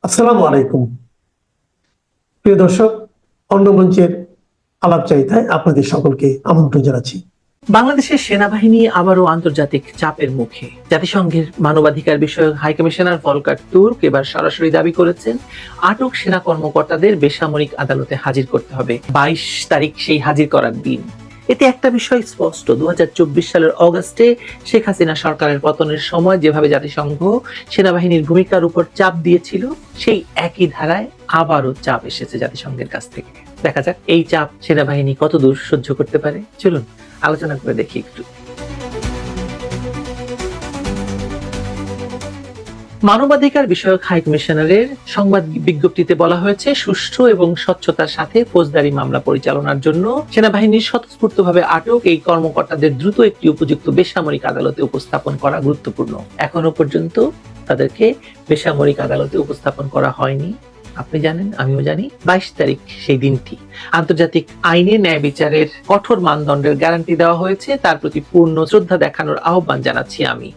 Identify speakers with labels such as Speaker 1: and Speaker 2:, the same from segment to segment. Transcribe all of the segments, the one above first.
Speaker 1: আসসালামু আলাইকুম। প্রিয় দর্শক, অন্যমঞ্চের আলাপচারিতায় আপনাদের সকলকে আমন্ত্রণ জানাচ্ছি।
Speaker 2: বাংলাদেশের সেনাবাহিনী আবারও আন্তর্জাতিক চাপের মুখে। জাতিসংঘের মানবাধিকার বিষয়ক হাই কমিশনার ভলকার তুর্ক এবার সরাসরি দাবি করেছেন আটক সেনা কর্মকর্তাদের বেসামরিক আদালতে হাজির করতে হবে। 22 তারিখ সেই হাজির করার দিন। এতে একটা বিষয় স্পষ্ট, 2024 সালের অগাস্টে শেখ হাসিনা সরকারের পতনের সময় যেভাবে জাতিসংঘ সেনাবাহিনীর ভূমিকার উপর চাপ দিয়েছিল, সেই একই ধারায় আবারও চাপ এসেছে জাতিসংঘের কাছ থেকে। দেখা যাক এই চাপ সেনাবাহিনী কতদূর সহ্য করতে পারে। চলুন আলোচনা করে দেখি একটু। মানবাধিকার বিষয়ক হাই কমিশনারের সংবাদ বিজ্ঞপ্তিতে বলা হয়েছে, সুষ্ঠু এবং স্বচ্ছতার সাথে ফৌজদারি মামলা পরিচালনার জন্য সেনাবাহিনীর স্বতঃস্ফূর্তভাবে আটক এই কর্মকর্তাদের দ্রুত একটি উপযুক্ত বেসামরিক আদালতে উপস্থাপন করা গুরুত্বপূর্ণ। এখনো পর্যন্ত তাদেরকে বেসামরিক আদালতে উপস্থাপন করা হয়নি। আপনি জানেন, আমিও জানি। 22 তারিখ সেই দিনটি। আন্তর্জাতিক আইনে ন্যায় বিচারের কঠোর মানদণ্ডের গ্যারান্টি দেওয়া হয়েছে, তার প্রতি পূর্ণ শ্রদ্ধা দেখানোর আহ্বান জানাচ্ছি আমি।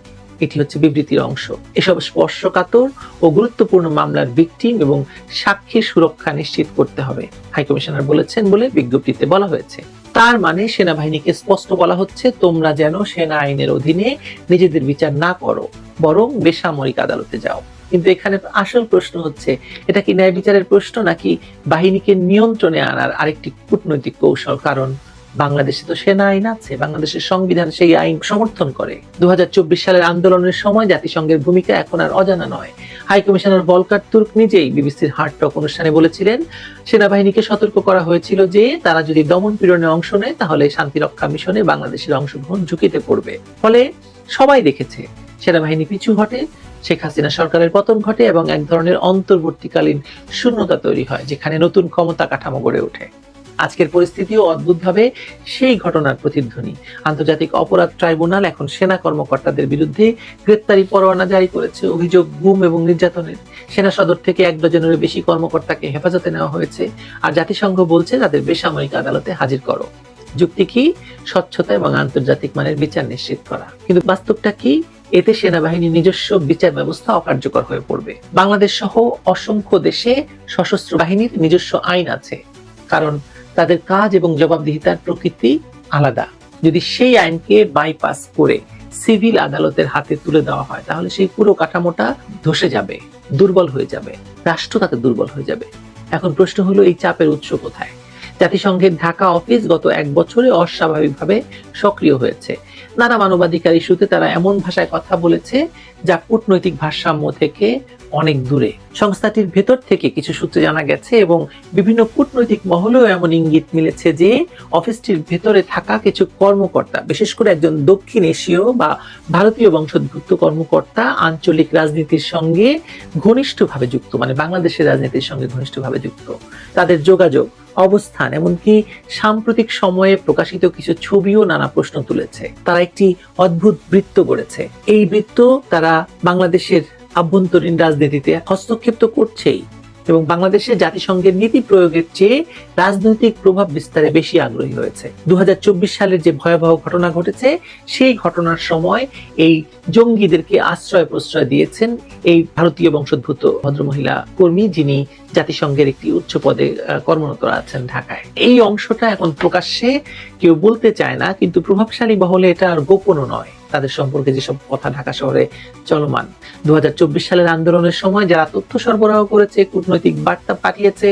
Speaker 2: এটি হচ্ছে বিবৃতির অংশ। এসব স্পর্শকাতর ও গুরুত্বপূর্ণ মামলার ভিকটিম এবং সাক্ষীর সুরক্ষা নিশ্চিত করতে হবে, হাই কমিশনার বলেছেন বলে বিজ্ঞপ্তিতে বলা হয়েছে। তার মানে সেনাবাহিনীকে স্পষ্ট বলা হচ্ছে, তোমরা যেন সেনা আইনের অধীনে নিজেদের বিচার না করো, বরং বেসামরিক আদালতে যাও। কিন্তু এখানে আসল প্রশ্ন হচ্ছে, এটা কি ন্যায় বিচারের প্রশ্ন নাকি বাহিনীকে নিয়ন্ত্রণে আনার আরেকটি কূটনৈতিক কৌশল? কারণ বাংলাদেশে তো সেনা আইন আছে, বাংলাদেশের সংবিধান সেই আইন সমর্থন করে। 2024 সালের আন্দোলনের সময় জাতিসংঘের ভূমিকা এখন আর অজানা নয়। হাই কমিশনার ভলকার তুর্ক নিজেই বিবিসির হার্ড টক অনুষ্ঠানে বলেছিলেন, সেনাবাহিনীকে সতর্ক করা হয়েছিল যে তারা যদি দমন পীড়নে অংশ নেয় তাহলে শান্তিরক্ষা মিশনে বাংলাদেশের অংশগ্রহণ ঝুঁকিতে পড়বে। ফলে সবাই দেখেছে সেনাবাহিনী পিছু হটে, শেখ হাসিনা সরকারের পতন ঘটে এবং এক ধরনের অন্তর্বর্তীকালীন শূন্যতা তৈরি হয়, যেখানে নতুন ক্ষমতা কাঠামো গড়ে ওঠে। আজকের পরিস্থিতিও অদ্ভুতভাবে সেই ঘটনার প্রতিধ্বনি। আন্তর্জাতিক অপরাধ ট্রাইব্যুনাল এখন সেনা কর্মকর্তাদের বিরুদ্ধে গ্রেপ্তারি পরোয়ানা জারি করেছে, অভিযোগ গুম এবং নির্যাতনের। সেনা সদর থেকে 1 ডজনেরও বেশি কর্মকর্তাকে হেফাজতে নেওয়া হয়েছে, আর জাতিসংঘ বলছে তাদের বেসামরিক আদালতে হাজির করো। যুক্তি কি? স্বচ্ছতা এবং আন্তর্জাতিক মানের বিচার নিশ্চিত করা। কিন্তু বাস্তবটা কি? এতে সেনাবাহিনীর নিজস্ব বিচার ব্যবস্থা অকার্যকর হয়ে পড়বে। বাংলাদেশ সহ অসংখ্য দেশে সশস্ত্র বাহিনীর নিজস্ব আইন আছে, কারণ তাদের কাজ এবং জবাবদিহিতার প্রকৃতি আলাদা। যদি সেই আইনকে বাইপাস করে সিভিল আদালতের হাতে তুলে দেওয়া হয়, তাহলে সেই পুরো কাঠামোটা ধসে যাবে, দুর্বল হয়ে যাবে, রাষ্ট্র তাতে দুর্বল হয়ে যাবে। এখন প্রশ্ন হলো, এই চাপের উৎস কোথায়? জাতিসংঘের ঢাকা অফিস গত 1 বছরে অস্বাভাবিকভাবে সক্রিয় হয়েছে। নানা মানবাধিকার ইস্যুতে তারা এমন ভাষায় কথা বলেছে যা কূটনৈতিক ভারসাম্য থেকে অনেক দূরে। সংস্থাটির ভেতর থেকে কিছু সূত্রে জানা গেছে এবং বিভিন্ন কূটনৈতিক মহলেও এমন ইঙ্গিত মিলেছে যে অফিসটির ভেতরে থাকা কিছু কর্মকর্তা, বিশেষ করে একজন দক্ষিণ এশীয় বা ভারতীয় বংশোদ্ভূত কর্মকর্তা, আঞ্চলিক রাজনীতির সঙ্গে ঘনিষ্ঠভাবে যুক্ত, মানে বাংলাদেশের রাজনীতির সঙ্গে ঘনিষ্ঠভাবে যুক্ত। তাদের যোগাযোগ, অবস্থান, এমনকি সাম্প্রতিক সময়ে প্রকাশিত কিছু ছবিও নানা প্রশ্ন তুলেছে। তারা একটি অদ্ভুত বৃত্ত গড়েছে। এই বৃত্ত তারা বাংলাদেশের আভ্যন্তরীণ রাজনীতিতে হস্তক্ষেপ তো করছেই, এবং বাংলাদেশের জাতিসংঘের নীতি প্রয়োগের চেয়ে রাজনৈতিক প্রভাব বিস্তারে বেশি আগ্রহী হয়েছে। 2024 সালের যে ভয়াবহ ঘটনা ঘটেছে, সেই ঘটনার সময় এই জঙ্গিদেরকে আশ্রয় প্রশ্রয় দিয়েছেন এই ভারতীয় বংশোদ্ভূত ভদ্রমহিলা কর্মী, যিনি জাতিসংঘের একটি উচ্চ পদে কর্মরত আছেন ঢাকায়। এই অংশটা এখন প্রকাশ্যে কেউ বলতে চায় না, কিন্তু প্রভাবশালী মহলে এটা আর গোপনও নয়। তাদের সম্পর্কে যেসব কথা ঢাকা শহরে চলমান, 2024 সালের আন্দোলনের সময় যারা তথ্য সরবরাহ করেছে, কূটনৈতিক বার্তা পাঠিয়েছে,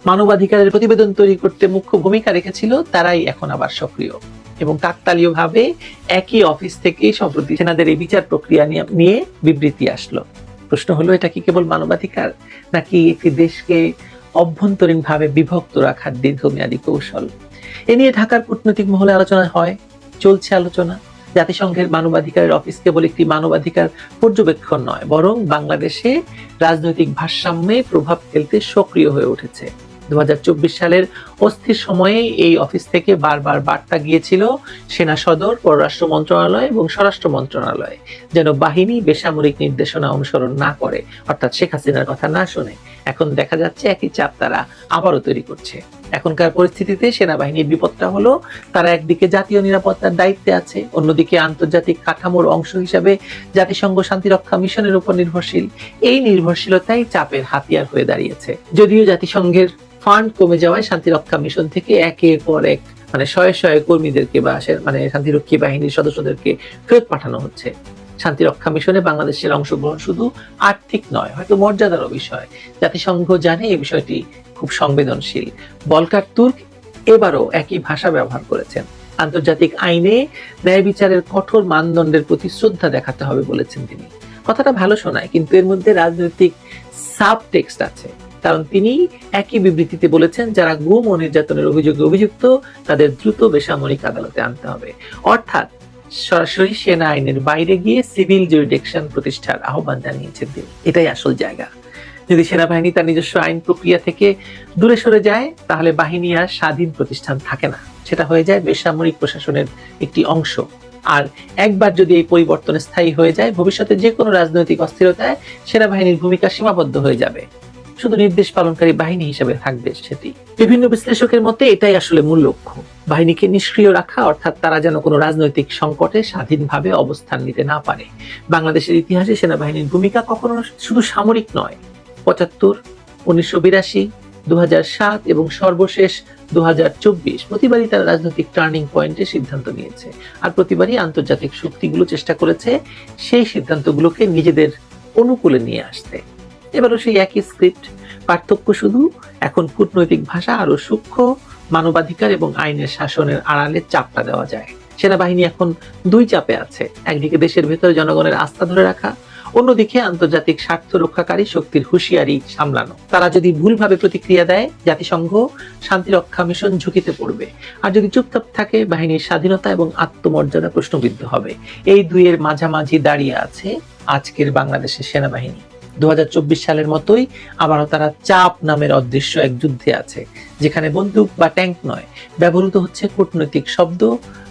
Speaker 2: মানবাধিকারের প্রতিবেদন তৈরি করতে মুখ্য ভূমিকা রেখেছিল, তারাই এখন আবার সক্রিয়। এবং কাকতালীয়ভাবে একই অফিস থেকে সম্প্রতি সেনাদের এই বিচার প্রক্রিয়া নিয়ে বিবৃতি আসলো। প্রশ্ন হলো, এটা কি কেবল মানবাধিকার, নাকি একটি দেশকে অভ্যন্তরীণভাবে বিভক্ত রাখার দীর্ঘমেয়াদী কৌশল? এ নিয়ে ঢাকার কূটনৈতিক মহলে আলোচনা হয়, চলছে আলোচনা। জাতিসংঘের মানবাধিকারের অফিস কেবল একটি মানবাধিকার পর্যবেক্ষণ নয়, বরং বাংলাদেশে রাজনৈতিক ভারসাম্যে প্রভাব ফেলতে সক্রিয় হয়ে উঠেছে। 2024 সালের অস্থির সময়ে এই অফিস থেকে বারবার বার্তা গিয়েছিল সেনা সদর, পররাষ্ট্র মন্ত্রণালয় এবং স্বরাষ্ট্র মন্ত্রণালয়, যেন বাহিনী বেসামরিক নির্দেশনা অনুসরণ না করে, অর্থাৎ শেখ হাসিনার কথা না শোনে। এখন দেখা যাচ্ছে একই চাপ তারা আবারও তৈরি করছে। এখনকার পরিস্থিতিতে সেনাবাহিনীর বিপদটা হলো তারা একদিকে জাতীয় নিরাপত্তার দায়িত্বে আছে, অন্যদিকে আন্তর্জাতিক কাঠামোর অংশ হিসাবে জাতিসংঘ শান্তিরক্ষা মিশনের উপর নির্ভরশীল। এই নির্ভরশীলতাই চাপের হাতিয়ার হয়ে দাঁড়িয়েছে। যদিও জাতিসংঘের ফান্ড কমে যাওয়ায় শান্তিরক্ষা মিশন থেকে একের পর এক শয়ে শয়ে কর্মীদেরকে বা শান্তিরক্ষী বাহিনীর সদস্যদেরকে ফেরত পাঠানো হচ্ছে। শান্তিরক্ষা মিশনে বাংলাদেশের অংশগ্রহণ শুধু আর্থিক নয়, হয়তো মর্যাদারও বিষয়। জাতিসংঘ জানে এই বিষয়টি খুব সংবেদনশীল। ভলকার তুর্ক এবারও একই ভাষা ব্যবহার করেছেন। আন্তর্জাতিক আইনে ন্যায় বিচারের কঠোর মানদণ্ডের প্রতি শ্রদ্ধা দেখাতে হবে বলেছেন তিনি। কথাটা ভালো শোনায়, কিন্তু এর মধ্যে রাজনৈতিক সাবটেক্সট আছে। কারণ তিনি একই বিবৃতিতে বলেছেন, যারা গুম ও নির্যাতনের অভিযোগে অভিযুক্ত তাদের দ্রুত বেসামরিক আদালতে আনতে হবে। অর্থাৎ সরাসরি সেনা আইনের বাইরে গিয়ে সিভিল জুরিডিকশন প্রতিষ্ঠার আহ্বান জানিয়েছেন তিনি। এটাই আসল জায়গা। যদি সেনাবাহিনী তার নিজস্ব আইন প্রক্রিয়া থেকে দূরে সরে যায়, তাহলে বাহিনী আর স্বাধীন প্রতিষ্ঠান থাকে না, সেটা হয়ে যায় বেসামরিক প্রশাসনের একটি অংশ। আর একবার যদি এই পরিবর্তন স্থায়ী হয়ে যায়, ভবিষ্যতে যে কোনো রাজনৈতিক অস্থিরতায় সেনাবাহিনীর ভূমিকা সীমাবদ্ধ হয়ে যাবে, শুধু নির্দেশ পালনকারী বাহিনী হিসেবে থাকবে সেটি। বিভিন্ন বিশ্লেষকের মতে এটাই আসলে মূল লক্ষ্য, বাহিনীকে নিষ্ক্রিয় রাখা, অর্থাৎ তারা যেন কোনো রাজনৈতিক সংকটে স্বাধীনভাবে অবস্থান নিতে না পারে। বাংলাদেশের ইতিহাসে সেনাবাহিনীর ভূমিকা কখনো শুধু সামরিক নয়। ৭৫, ১৯৮২, ২০০৭ এবং সর্বশেষ ২০২৪ প্রতিবারই তারা রাজনৈতিক টার্নিং পয়েন্টে সিদ্ধান্ত নিয়েছে। আর প্রতিবারই আন্তর্জাতিক শক্তিগুলো চেষ্টা করেছে সেই সিদ্ধান্তগুলোকে নিজেদের অনুকূলে নিয়ে আসতে। এবারও সেই একই স্ক্রিপ্ট, পার্থক্য শুধু এখন কূটনৈতিক ভাষা আরো সূক্ষ্ম, মানবাধিকার এবং আইনের শাসনের আড়ালে চাপটা দেওয়া যায়। সেনাবাহিনী এখন দুই চাপে আছে, একদিকে দেশের ভেতরে জনগণের আস্থা ধরে রাখা, অন্যদিকে আন্তর্জাতিক স্বার্থ রক্ষাকারী শক্তির হুঁশিয়ারি সামলানো। তারা যদি ভুলভাবে প্রতিক্রিয়া দেয়, জাতিসংঘ শান্তিরক্ষা মিশন ঝুঁকিতে পড়বে। আর যদি চুপচাপ থাকে, বাহিনীর স্বাধীনতা এবং আত্মমর্যাদা প্রশ্নবিদ্ধ হবে। এই দুইয়ের মাঝামাঝি দাঁড়িয়ে আছে আজকের বাংলাদেশের সেনাবাহিনী। ২০২৪ সালের মতোই আবারও তারা চাপ নামের অদৃশ্য এক যুদ্ধে আছে, যেখানে বন্দুক বা ট্যাঙ্ক নয়, ব্যবহৃত হচ্ছে কূটনৈতিক শব্দ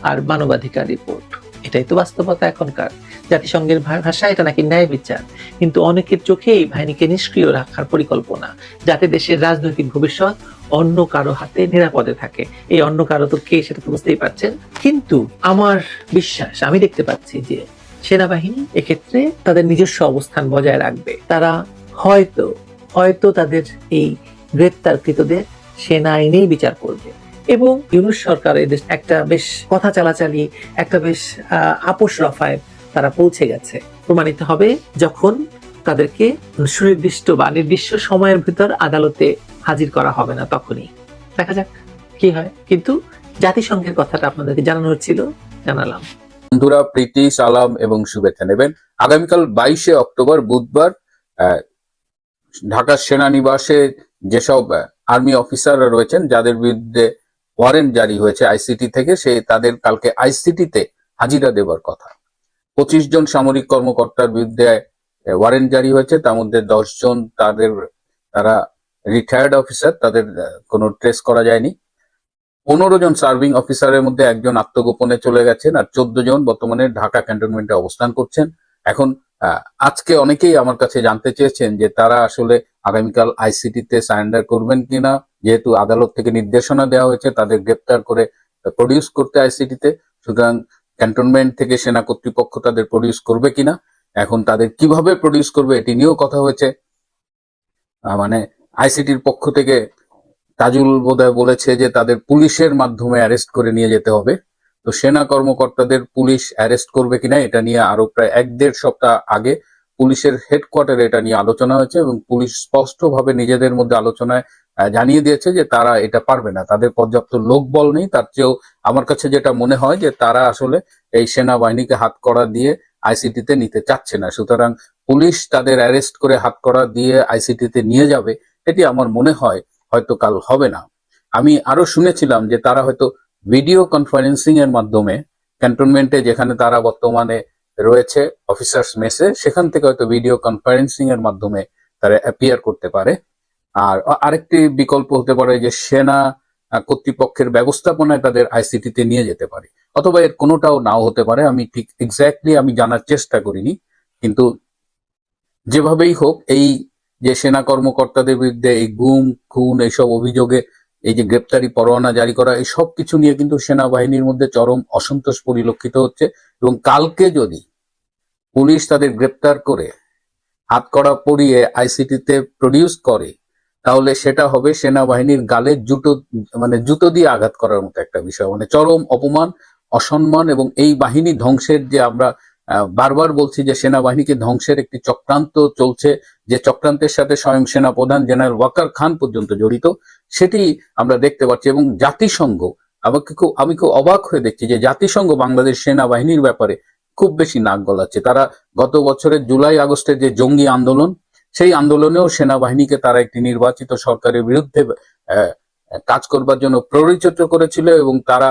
Speaker 2: আর মানবাধিকার রিপোর্ট। এটাই তো বাস্তবতা এখনকার। জাতিসংঘের ভাষা এটা নাকি ন্যায় বিচার, কিন্তু অনেকের চোখে এই বাহিনীকে নিষ্ক্রিয় রাখার পরিকল্পনা, যাতে দেশের রাজনৈতিক ভবিষ্যৎ অন্য কারো হাতে নিরাপদে থাকে। এই অন্য কারো তো কে, সেটা তো বুঝতেই পারছেন। কিন্তু আমার বিশ্বাস, আমি দেখতে পাচ্ছি যে সেনাবাহিনী এক্ষেত্রে তাদের নিজস্ব অবস্থান বজায় রাখবে। তারা হয়তো তাদের এই গ্রেপ্তারকৃতদের সেনা আইনেই বিচার করবে, এবং ইউনূস সরকার এদের একটা বেশ কথা চালাচালি, একটা বেশ আপোষ রফায় তারা পৌঁছে গেছে। প্রমাণিত হবে যখন তাদেরকে সুনির্দিষ্ট বা নির্দিষ্ট সময়ের ভিতর আদালতে হাজির করা হবে না, তখনই দেখা যাক কি হয়। কিন্তু জাতিসংঘের কথাটা আপনাদেরকে জানানো হচ্ছিল, জানালাম।
Speaker 3: বন্ধুরা, প্রীতি, সালাম এবং শুভেচ্ছা নেবেন। আগামীকাল ২২শে অক্টোবর বুধবার ঢাকা সেনানিবাসে যেসব আর্মি অফিসাররা রয়েছেন, যাদের বিরুদ্ধে ওয়ারেন্ট জারি হয়েছে আইসিটি থেকে, তাদের কালকে আইসিটিতে হাজিরা দেবার কথা। ২৫ জন সামরিক কর্মকর্তার বিরুদ্ধে ওয়ারেন্ট জারি হয়েছে, তার মধ্যে ১০ জন তারা রিটায়ার্ড অফিসার, তাদের কোনো ট্রেস করা যায়নি। ১৫ জন সার্ভিং অফিসারের মধ্যে একজন আত্মগোপনে চলে গেছেন, আর ১৪ জন বর্তমানে ঢাকা ক্যান্টনমেন্টে অবস্থান করছেন। এখন আজকে অনেকেই আমার কাছে জানতে চেয়েছেন যে তারা আসলে আগামীকাল আইসিটিতে সারেন্ডার করবেন কিনা, যেহেতু আদালত থেকে নির্দেশনা দেওয়া হয়েছে তাদের গ্রেপ্তার করে প্রডিউস করতে আইসিটিতে। সুতরাং ক্যান্টনমেন্ট থেকে সেনা কর্তৃপক্ষ তাদের প্রডিউস করবে কিনা, এখন তাদের কিভাবে প্রডিউস করবে এটি নিয়েও কথা হয়েছে। মানে আইসিটির পক্ষ থেকে তাজুল বোধহয় বলেছে যে তাদের পুলিশের মাধ্যমে অ্যারেস্ট করে নিয়ে যেতে হবে। তো সেনা কর্মকর্তাদের পুলিশ অ্যারেস্ট করবে কিনা এটা নিয়ে আরো প্রায় ১-১.৫ সপ্তাহ আগে পুলিশের হেডকোয়ার্টারে এটা নিয়ে আলোচনা হয়েছে, এবং পুলিশ স্পষ্টভাবে নিজেদের মধ্যে আলোচনায় জানিয়ে দিয়েছে যে তারা এটা পারবে না, তাদের পর্যাপ্ত লোকবল নেই। তার চেয়েও আমার কাছে যেটা মনে হয় যে তারা আসলে এই সেনাবাহিনীকে হাতকড়া দিয়ে আইসিটিতে নিতে চাচ্ছে না। সুতরাং পুলিশ তাদের অ্যারেস্ট করে হাতকড়া দিয়ে আইসিটিতে নিয়ে যাবে, এটি আমার মনে হয় হয়তো কাল হবে না। আমি আরো শুনেছিলাম যে তারা হয়তো ভিডিও কনফারেন্সিং এর মাধ্যমে ক্যান্টনমেন্টে, যেখানে তারা বর্তমানে রয়েছে অফিসার্স মেসে, সেখান থেকে হয়তো ভিডিও কনফারেন্সিং এর মাধ্যমে তারা অ্যাপিয়ার করতে পারে। আর আরেকটি বিকল্প হতে পারে যে সেনা কর্তৃপক্ষের ব্যবস্থাপনায় তাদের আইসিটিতে নিয়ে যেতে পারে, অথবা এর কোনোটাও নাও হতে পারে। আমি ঠিক এক্স্যাক্টলি আমি জানার চেষ্টা করিনি, কিন্তু যেভাবেই হোক এই যে সেনা কর্মকর্তাদের বিরুদ্ধে এই গুম খুন এইসব অভিযোগে এই যে গ্রেপ্তারি পরোয়ানা জারি করা, এই সব কিছু নিয়ে কিন্তু সেনাবাহিনীর মধ্যে চরম অসন্তোষ পরিলক্ষিত হচ্ছে। এবং কালকে যদি পুলিশ তাদের গ্রেপ্তার করে হাতকড়া পরিয়ে আইসিটিতে প্রডিউস করে, তাহলে সেটা হবে সেনাবাহিনীর গালে জুতো দিয়ে আঘাত করার মতো একটা বিষয়, মানে চরম অপমান, অসম্মান। এবং এই বাহিনী ধ্বংসের যে আমরা বারবার বলছি যে সেনাবাহিনীকে ধ্বংসের একটি চক্রান্ত চলছে, যে চক্রান্তের সাথে স্বয়ং সেনাপ্রধান জেনারেল ওয়াকার খান পর্যন্ত জড়িত, সেটি আমরা দেখতে পাচ্ছি। এবং জাতিসংঘ, আমি খুব অবাক হয়ে দেখছি যে জাতিসংঘ বাংলাদেশ সেনাবাহিনীর ব্যাপারে খুব বেশি নাক গলাচ্ছে। তারা গত বছরের জুলাই আগস্টের যে জঙ্গি আন্দোলন, সেই আন্দোলনেও সেনাবাহিনীকে তারা একটি নির্বাচিত সরকারের বিরুদ্ধে কাজ করবার জন্য প্ররোচিত করেছিল। এবং তারা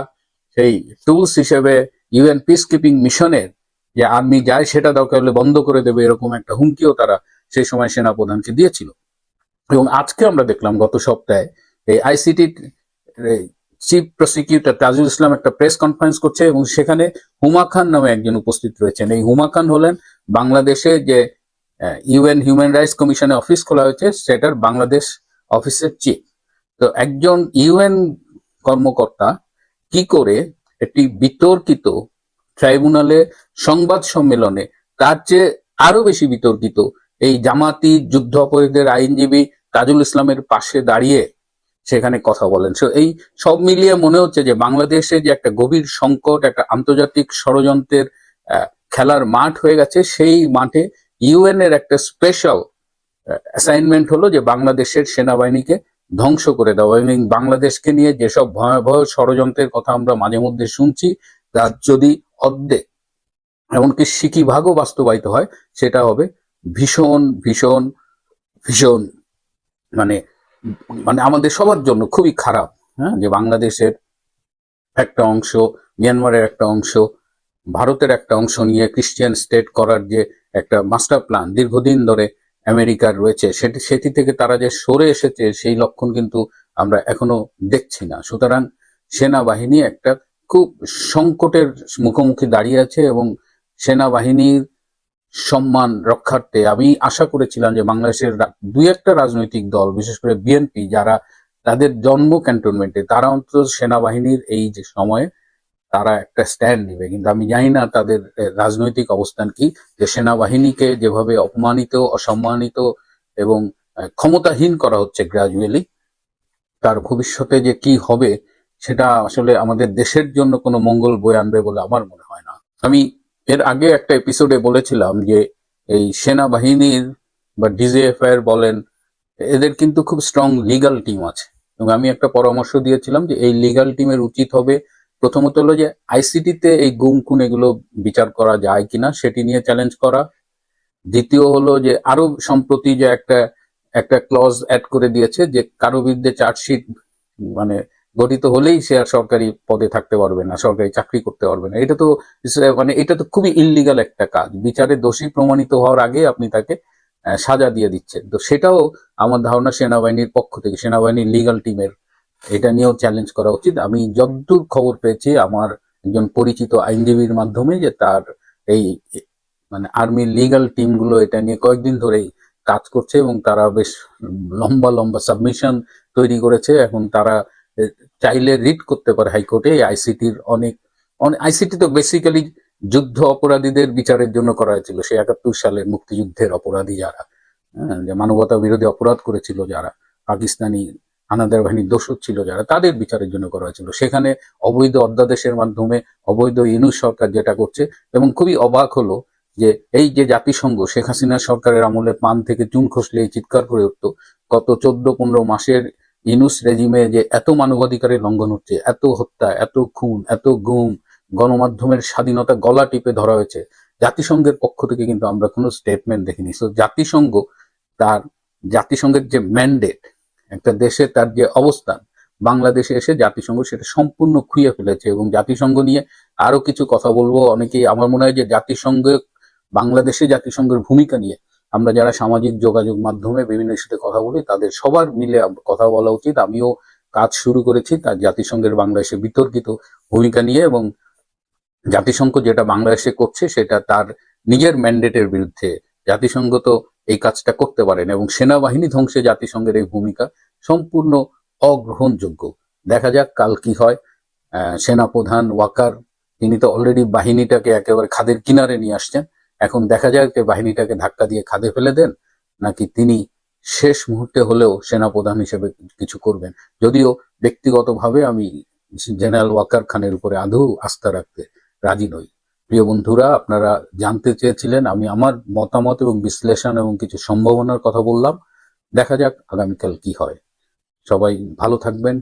Speaker 3: সেই টুলস হিসেবে ইউএন পিস কিপিং মিশনের যে আর্মি যায় সেটা দরকার হলে বন্ধ করে দেবে, এরকম একটা হুমকিও তারা সেই সময় সেনাপ্রধানকে দিয়েছিল। এবং আজকে আমরা দেখলাম গত সপ্তাহে এই ICT chief prosecutor Tajul Islam একটা প্রেস কনফারেন্স করছে, এবং সেখানে হুমা খান নামে একজন উপস্থিত রয়েছেন। এই হুমা খান হলেন বাংলাদেশে যে ইউএন হিউম্যান রাইটস কমিশনে অফিস খোলা হয়েছে সেটার বাংলাদেশ অফিসের চিফ। তো একজন ইউএন কর্মকর্তা কি করে একটি বিতর্কিত ট্রাইব্যুনালে সংবাদ সম্মেলনে, তার চেয়ে আরো বেশি বিতর্কিত এই জামাতি যুদ্ধ অপরাধীদের আইনজীবী তাজুল ইসলামের পাশে দাঁড়িয়ে সেখানে কথা বলেন। এই সব মিলিয়ে মনে হচ্ছে যে বাংলাদেশে যে একটা গভীর সংকট, একটা আন্তর্জাতিক ষড়যন্ত্রের খেলার মাঠ হয়ে গেছে। সেই মাঠে ইউএন এর একটা স্পেশাল অ্যাসাইনমেন্ট হলো যে বাংলাদেশের সেনাবাহিনীকে ধ্বংস করে দেওয়া। এবং বাংলাদেশকে নিয়ে যেসব ভয়াবহ ষড়যন্ত্রের কথা আমরা মাঝে মধ্যে শুনছি, তার যদি অর্ধেক এমনকি সিকিভাগও বাস্তবায়িত হয়, সেটা হবে ভীষণ ভীষণ ভীষণ মানে মানে আমাদের সবার জন্য খুবই খারাপ। হ্যাঁ, যে বাংলাদেশের একটা অংশ, মিয়ানমারের একটা অংশ, ভারতের একটা অংশ নিয়ে ক্রিশ্চিয়ান স্টেট করার যে একটা মাস্টার প্ল্যান দীর্ঘদিন ধরে আমেরিকার রয়েছে, সেটি থেকে তারা যে সরে এসেছে সেই লক্ষণ কিন্তু আমরা এখনো দেখছি না। সুতরাং সেনাবাহিনী একটা খুব সংকটের মুখোমুখি দাঁড়িয়ে আছে। এবং সেনাবাহিনীর সম্মান রক্ষার্থে আমি আশা করেছিলাম যে বাংলাদেশের দুই একটা রাজনৈতিক দল, বিশেষ করে বিএনপি, যারা তাদের জন্ম ক্যান্টনমেন্টে, তারা অন্তত সেনাবাহিনীর এই যে সময়ে তারা একটা স্ট্যান্ড নেবে। কিন্তু আমি জানি না তাদের রাজনৈতিক অবস্থান কি, যে সেনাবাহিনীকে যেভাবে অপমানিত, অসম্মানিত এবং ক্ষমতাহীন করা হচ্ছে গ্রাজুয়ালি, তার ভবিষ্যতে যে কি হবে সেটা আসলে আমাদের দেশের জন্য কোনো মঙ্গল বয়ে আনবে বলে আমার মনে হয় না। আমি এর আগে একটা এপিসোডে বলেছিলাম যে এই সেনাবাহিনীর বা ডিজিএফআই বলেন, এদের কিন্তু খুব স্ট্রং লিগ্যাল টিম আছে। এবং আমি একটা পরামর্শ দিয়েছিলাম যে এই লিগ্যাল টিমের উচিত হবে প্রথমত হলো যে আইসিটিতে এই গুম খুন এগুলো বিচার করা যায় কিনা সেটি নিয়ে চ্যালেঞ্জ করা। দ্বিতীয় হলো যে আরো সম্প্রতি যে একটা ক্লজ অ্যাড করে দিয়েছে যে কারো বিরুদ্ধে চার্জশিট গঠিত হলেই সে আর সরকারি পদে থাকতে পারবে না, সরকারি চাকরি করতে পারবে না। এটা তো খুবই ইললিগাল একটা কাজ। বিচারে দোষী প্রমাণিত হওয়ার আগে আপনি তাকে সাজা দিয়ে দিচ্ছেন। তো সেটাও আমার ধারণা সেনাবাহিনীর পক্ষ থেকে, সেনাবাহিনীর লিগ্যাল টিমের এটা নিয়েও চ্যালেঞ্জ করা উচিত। আমি যতদূর খবর পেয়েছি আমার একজন পরিচিত আইনজীবীর মাধ্যমে, যে তার এই আর্মির লিগ্যাল টিমগুলো এটা নিয়ে কয়েকদিন ধরেই কাজ করছে এবং তারা বেশ লম্বা লম্বা সাবমিশন তৈরি করেছে। এখন তারা চাইলে রিট করতে পারে হাইকোর্টে। আইসিটির আইসিটি তো বেসিক্যালি যুদ্ধ অপরাধীদের বিচারের জন্য করা হয়েছিল। সে ৭১ সালের মুক্তিযুদ্ধের অপরাধী যারা, যে মানবতা বিরোধী অপরাধ করেছিল, যারা পাকিস্তানি হানাদার বাহিনীর দোষর ছিল যারা, তাদের বিচারের জন্য করা হয়েছিল। সেখানে অবৈধ অধ্যাদেশের মাধ্যমে অবৈধ ইউনূস সরকার যেটা করছে, এবং খুবই অবাক হলো যে এই যে জাতিসংঘ শেখ হাসিনা সরকারের আমলে পান থেকে চুন খসলেই চিৎকার করে উঠতো, গত ১৪-১৫ মাসের ইউনূস রেজিমে যে এত মানবাধিকারের লঙ্ঘন হচ্ছে, এত হত্যা, এত খুন, এত গুম, গণমাধ্যমের স্বাধীনতা গলা টিপে ধরা হয়েছে, জাতিসংঘের পক্ষ থেকে কিন্তু আমরা কোনো স্টেটমেন্ট দেখিনি। সো জাতিসংঘের যে ম্যান্ডেট, একটা দেশে তার যে অবস্থান, বাংলাদেশে এসে জাতিসংঘ সেটা সম্পূর্ণ খুইয়ে ফেলেছে। এবং জাতিসংঘ নিয়ে আরো কিছু কথা বলবো। অনেকেই, আমার মনে হয় যে বাংলাদেশে জাতিসংঘের ভূমিকা নিয়ে আমরা যারা সামাজিক যোগাযোগ মাধ্যমে বিভিন্ন ইস্যুতে কথা বলি, তাদের সবার মিলে কথা বলা উচিত। আমিও কাজ শুরু করেছি তার জাতিসংঘের বাংলাদেশে বিতর্কিত ভূমিকা নিয়ে, এবং জাতিসংঘ যেটা বাংলাদেশে করছে সেটা তার নিজের ম্যান্ডেটের বিরুদ্ধে। জাতিসংঘ তো এই কাজটা করতে পারেন, এবং সেনাবাহিনী ধ্বংসে জাতিসংঘের এই ভূমিকা সম্পূর্ণ অগ্রহণযোগ্য। দেখা যাক কাল কি হয়। সেনাপ্রধান ওয়াকার তিনি তো অলরেডি বাহিনীটাকে একেবারে খাদের কিনারে নিয়ে আসছেন। এখন দেখা যাক যে বাহিনীটাকে ধাক্কা দিয়ে খাদে ফেলে দেন, নাকি তিনি শেষ মুহূর্তে হলেও সেনাপ্রধান হিসেবে কিছু করবেন। যদিও ব্যক্তিগতভাবে আমি জেনারেল ওয়াকার খানের উপরে আদৌ আস্থা রাখতে রাজি নই। প্রিয় বন্ধুরা, আপনারা জানতে চেয়েছিলেন, আমি আমার মতামত এবং বিশ্লেষণ এবং কিছু সম্ভাবনার কথা বললাম। দেখা যাক আগামীকাল কি হয়। সবাই ভালো থাকবেন।